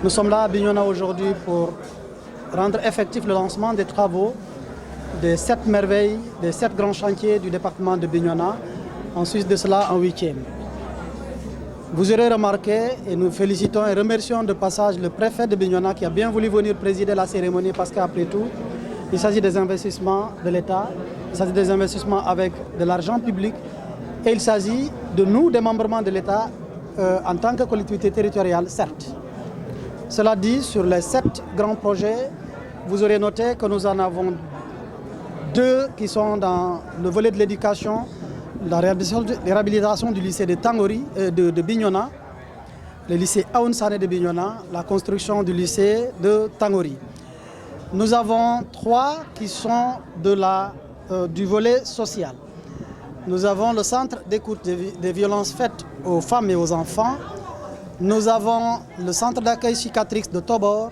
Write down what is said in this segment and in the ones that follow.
Nous sommes là à Bignona aujourd'hui pour rendre effectif le lancement des travaux des 7 merveilles, des 7 grands chantiers du département de Bignona, en Suisse de cela en 8e. Vous aurez remarqué, et nous félicitons et remercions de passage le préfet de Bignona qui a bien voulu venir présider la cérémonie parce qu'après tout, il s'agit des investissements de l'État, il s'agit des investissements avec de l'argent public et il s'agit de nous, des membres de l'État, en tant que collectivité territoriale, certes. Cela dit, sur les 7 grands projets, vous aurez noté que nous en avons 2 qui sont dans le volet de l'éducation, la réhabilitation du lycée de Tangori, de Bignona, le lycée Aoun Sané de Bignona, la construction du lycée de Tangori. Nous avons 3 qui sont du volet social. Nous avons le centre d'écoute des violences faites aux femmes et aux enfants. Nous avons le centre d'accueil cicatrix de Tobor.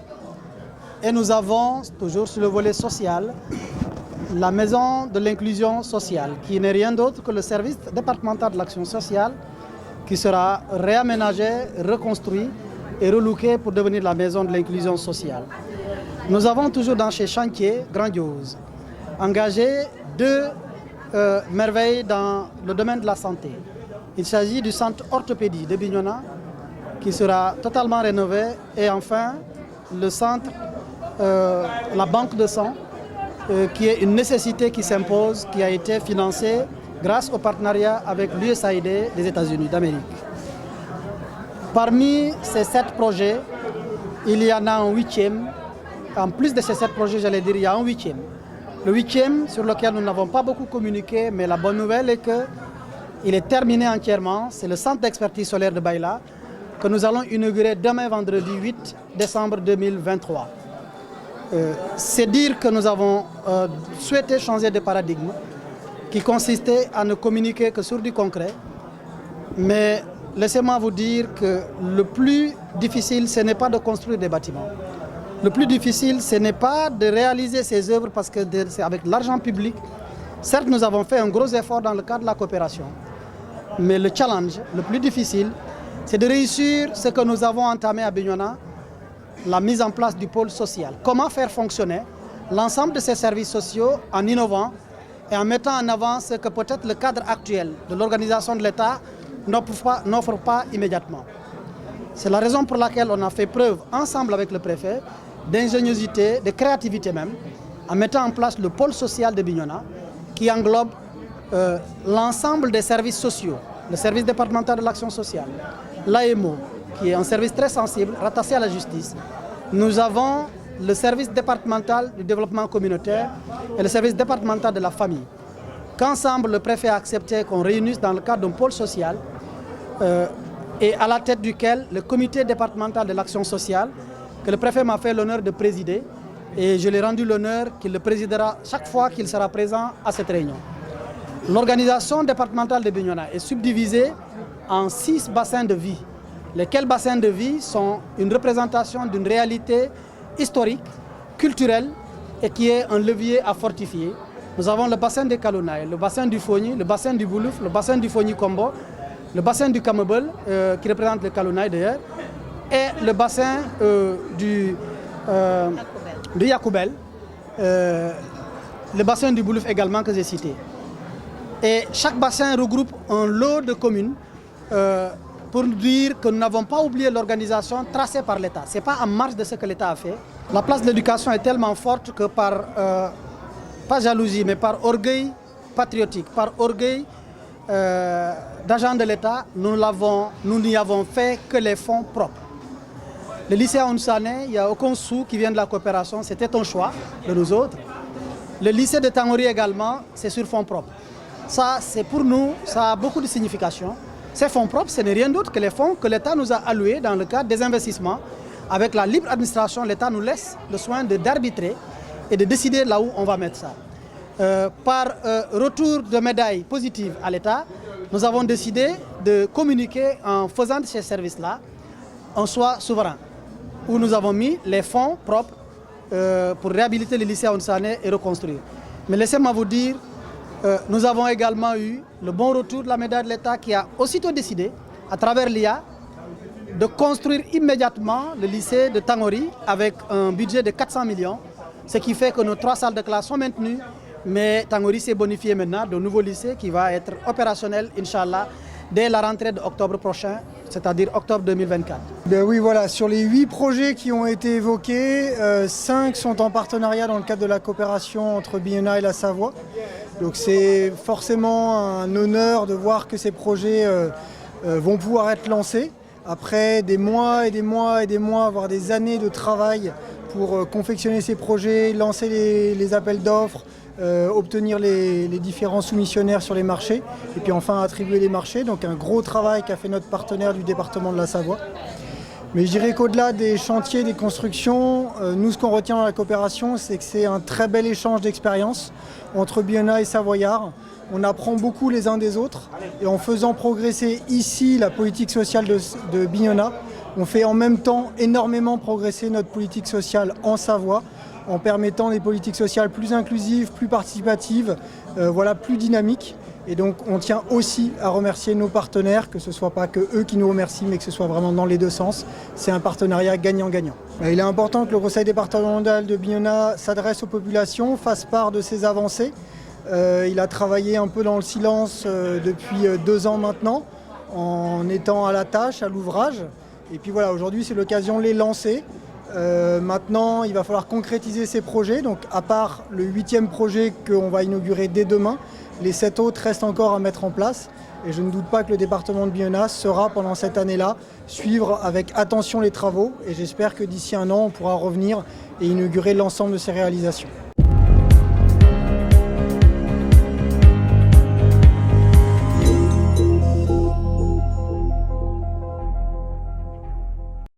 Et nous avons, toujours sur le volet social, la maison de l'inclusion sociale, qui n'est rien d'autre que le service départemental de l'action sociale, qui sera réaménagé, reconstruit et relooké pour devenir la maison de l'inclusion sociale. Nous avons toujours dans ces chantiers grandioses engagé 2 merveilles dans le domaine de la santé. Il s'agit du centre orthopédie de Bignona qui sera totalement rénové et enfin le centre, la banque de sang qui est une nécessité qui s'impose, qui a été financée grâce au partenariat avec l'USAID des États-Unis d'Amérique. Parmi ces 7 projets, il y en a un 8e. En plus de ces 7 projets, j'allais dire, il y a un 8e. Le 8e, sur lequel nous n'avons pas beaucoup communiqué, mais la bonne nouvelle est qu'il est terminé entièrement. C'est le centre d'expertise solaire de Baïla que nous allons inaugurer demain, vendredi 8 décembre 2023. C'est dire que nous avons souhaité changer de paradigme qui consistait à ne communiquer que sur du concret. Mais laissez-moi vous dire que le plus difficile, ce n'est pas de construire des bâtiments. Le plus difficile, ce n'est pas de réaliser ces œuvres parce que c'est avec l'argent public. Certes, nous avons fait un gros effort dans le cadre de la coopération. Mais le challenge, le plus difficile, c'est de réussir ce que nous avons entamé à Bignona, la mise en place du pôle social. Comment faire fonctionner l'ensemble de ces services sociaux en innovant et en mettant en avant ce que peut-être le cadre actuel de l'organisation de l'État n'offre pas immédiatement. C'est la raison pour laquelle on a fait preuve, ensemble avec le préfet, d'ingéniosité, de créativité même, en mettant en place le pôle social de Bignona, qui englobe l'ensemble des services sociaux, le service départemental de l'action sociale, l'AMO, qui est un service très sensible, rattaché à la justice. Nous avons le service départemental du développement communautaire et le service départemental de la famille, qu'ensemble le préfet a accepté qu'on réunisse dans le cadre d'un pôle social et à la tête duquel le comité départemental de l'action sociale, que le préfet m'a fait l'honneur de présider, et je lui ai rendu l'honneur qu'il le présidera chaque fois qu'il sera présent à cette réunion. L'organisation départementale de Bignona est subdivisée en 6 bassins de vie, lesquels bassins de vie sont une représentation d'une réalité historique, culturelle, et qui est un levier à fortifier. Nous avons le bassin des Kalounaï, le bassin du Fogny, le bassin du Boulouf, le bassin du Fogny-Kombo, le bassin du Kamebel, qui représente le Kalounaï d'ailleurs, et le bassin du Yakoubel, le bassin du Boulouf également que j'ai cité. Et chaque bassin regroupe un lot de communes pour dire que nous n'avons pas oublié l'organisation tracée par l'État. Ce n'est pas en marge de ce que l'État a fait. La place de l'éducation est tellement forte que par, pas jalousie, mais par orgueil patriotique, par orgueil d'agents de l'État, nous n'y avons fait que les fonds propres. Le lycée Aoun Sané, il n'y a aucun sou qui vient de la coopération, c'était un choix de nous autres. Le lycée de Tangori également, c'est sur fonds propres. Ça, c'est pour nous, ça a beaucoup de signification. Ces fonds propres, ce n'est rien d'autre que les fonds que l'État nous a alloués dans le cadre des investissements. Avec la libre administration, l'État nous laisse le soin d'arbitrer et de décider là où on va mettre ça. Par retour de médaille positive à l'État, nous avons décidé de communiquer en faisant de ces services-là un choix souverain, où nous avons mis les fonds propres pour réhabiliter le lycée Aoun Sané et reconstruire. Mais laissez-moi vous dire, nous avons également eu le bon retour de la médaille de l'État qui a aussitôt décidé, à travers l'IA, de construire immédiatement le lycée de Tangori avec un budget de 400 millions, ce qui fait que nos 3 salles de classe sont maintenues, mais Tangori s'est bonifié maintenant d'un nouveau lycée qui va être opérationnel, Inch'Allah, dès la rentrée d'octobre prochain, c'est-à-dire octobre 2024. Ben oui, voilà, sur les 8 projets qui ont été évoqués, 5 sont en partenariat dans le cadre de la coopération entre Bionna et la Savoie. Donc c'est forcément un honneur de voir que ces projets vont pouvoir être lancés après des mois et des mois et des mois, voire des années de travail pour confectionner ces projets, lancer les appels d'offres, obtenir les différents soumissionnaires sur les marchés et puis enfin attribuer les marchés. Donc un gros travail qu'a fait notre partenaire du département de la Savoie. Mais je dirais qu'au-delà des chantiers, des constructions, nous ce qu'on retient dans la coopération, c'est que c'est un très bel échange d'expériences entre Bionna et Savoyard. On apprend beaucoup les uns des autres et en faisant progresser ici la politique sociale de Bionna, on fait en même temps énormément progresser notre politique sociale en Savoie en permettant des politiques sociales plus inclusives, plus participatives, plus dynamiques. Et donc on tient aussi à remercier nos partenaires, que ce ne soit pas que eux qui nous remercient, mais que ce soit vraiment dans les deux sens. C'est un partenariat gagnant-gagnant. Il est important que le Conseil départemental de Bionna s'adresse aux populations, fasse part de ses avancées. Il a travaillé un peu dans le silence depuis 2 ans maintenant, en étant à la tâche, à l'ouvrage. Et puis voilà, aujourd'hui c'est l'occasion de les lancer. Maintenant, il va falloir concrétiser ces projets. Donc à part le 8e projet qu'on va inaugurer dès demain, les 7 autres restent encore à mettre en place. Et je ne doute pas que le département de Bionna saura pendant cette année-là suivre avec attention les travaux. Et j'espère que d'ici 1 an, on pourra revenir et inaugurer l'ensemble de ces réalisations.